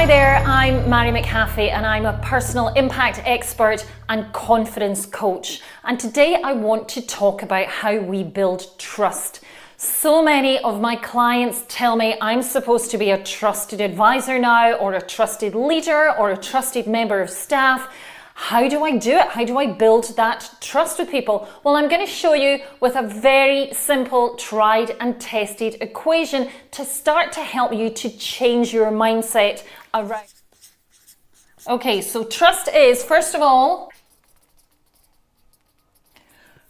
Hi there, I'm Mairi McHaffie and I'm a personal impact expert and confidence coach. And today I want to talk about how we build trust. So many of my clients tell me I'm supposed to be a trusted advisor now, or a trusted leader, or a trusted member of staff. How do I do it? How do I build that trust with people? Well, I'm going to show you with a very simple, tried and tested equation to start to help you to change your mindset around. Okay, so trust is, first of all,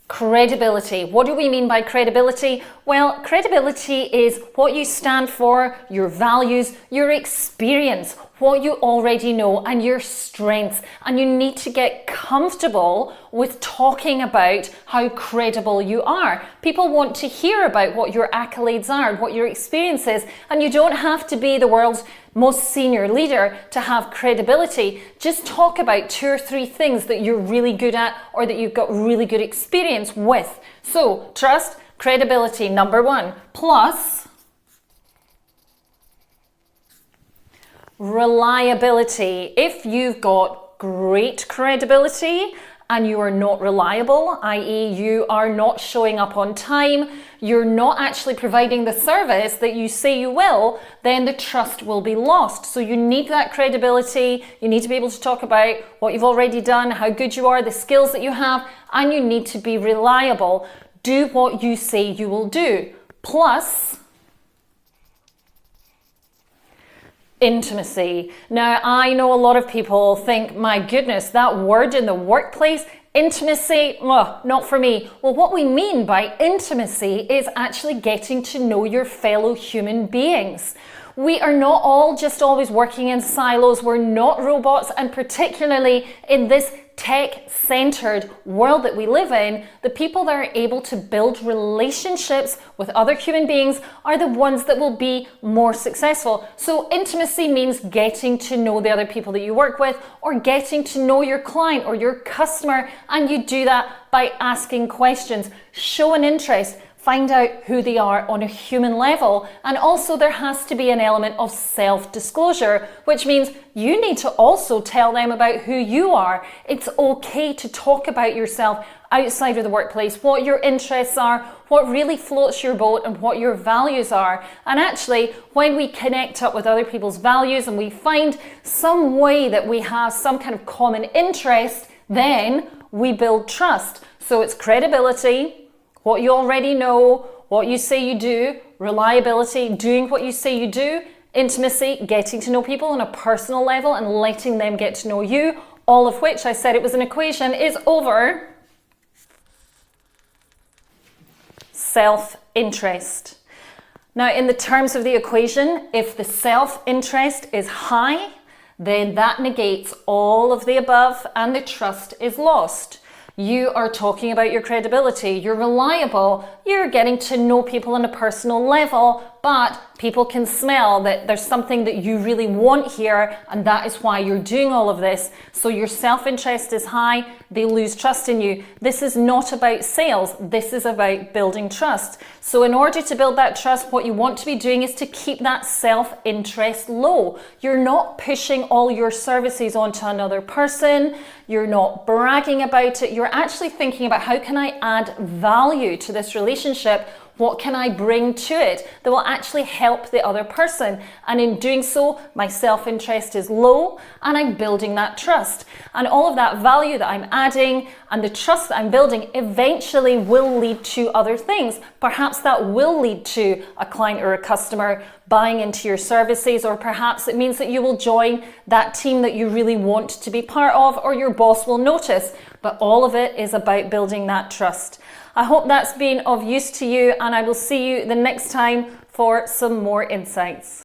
credibility. What do we mean by credibility? Well, credibility is what you stand for, your values, your experience, what you already know, and your strengths. And you need to get comfortable with talking about how credible you are. People want to hear about what your accolades are, what your experience is, and you don't have to be the world's most senior leader to have credibility. Just talk about 2 or 3 things that you're really good at or that you've got really good experience with. So trust, credibility, number 1, plus reliability. If you've got great credibility and you are not reliable, i.e. you are not showing up on time, you're not actually providing the service that you say you will, then the trust will be lost. So you need that credibility, you need to be able to talk about what you've already done, how good you are, the skills that you have, and you need to be reliable. Do what you say you will do. Plus, intimacy. Now, I know a lot of people think, my goodness, that word in the workplace, intimacy, not for me. Well, what we mean by intimacy is actually getting to know your fellow human beings. We are not all just always working in silos. We're not robots, and particularly in this tech-centered world that we live in, the people that are able to build relationships with other human beings are the ones that will be more successful. So intimacy means getting to know the other people that you work with, or getting to know your client or your customer, and you do that by asking questions. Show an interest. Find out who they are on a human level. And also there has to be an element of self-disclosure, which means you need to also tell them about who you are. It's okay to talk about yourself outside of the workplace, what your interests are, what really floats your boat, and what your values are. And actually, when we connect up with other people's values and we find some way that we have some kind of common interest, then we build trust. So it's credibility, what you already know, what you say you do, reliability, doing what you say you do, intimacy, getting to know people on a personal level and letting them get to know you, all of which, I said it was an equation, is over self-interest. Now, in the terms of the equation, if the self-interest is high, then that negates all of the above and the trust is lost. You are talking about your credibility, you're reliable, you're getting to know people on a personal level, but people can smell that there's something that you really want here, and that is why you're doing all of this. So your self-interest is high, they lose trust in you. This is not about sales, this is about building trust. So in order to build that trust, what you want to be doing is to keep that self-interest low. You're not pushing all your services onto another person, you're not bragging about it, you're actually thinking about how can I add value to this relationship. What can I bring to it that will actually help the other person? And in doing so, my self-interest is low and I'm building that trust. And all of that value that I'm adding and the trust that I'm building eventually will lead to other things. Perhaps that will lead to a client or a customer buying into your services, or perhaps it means that you will join that team that you really want to be part of, or your boss will notice. But all of it is about building that trust. I hope that's been of use to you, and I will see you the next time for some more insights.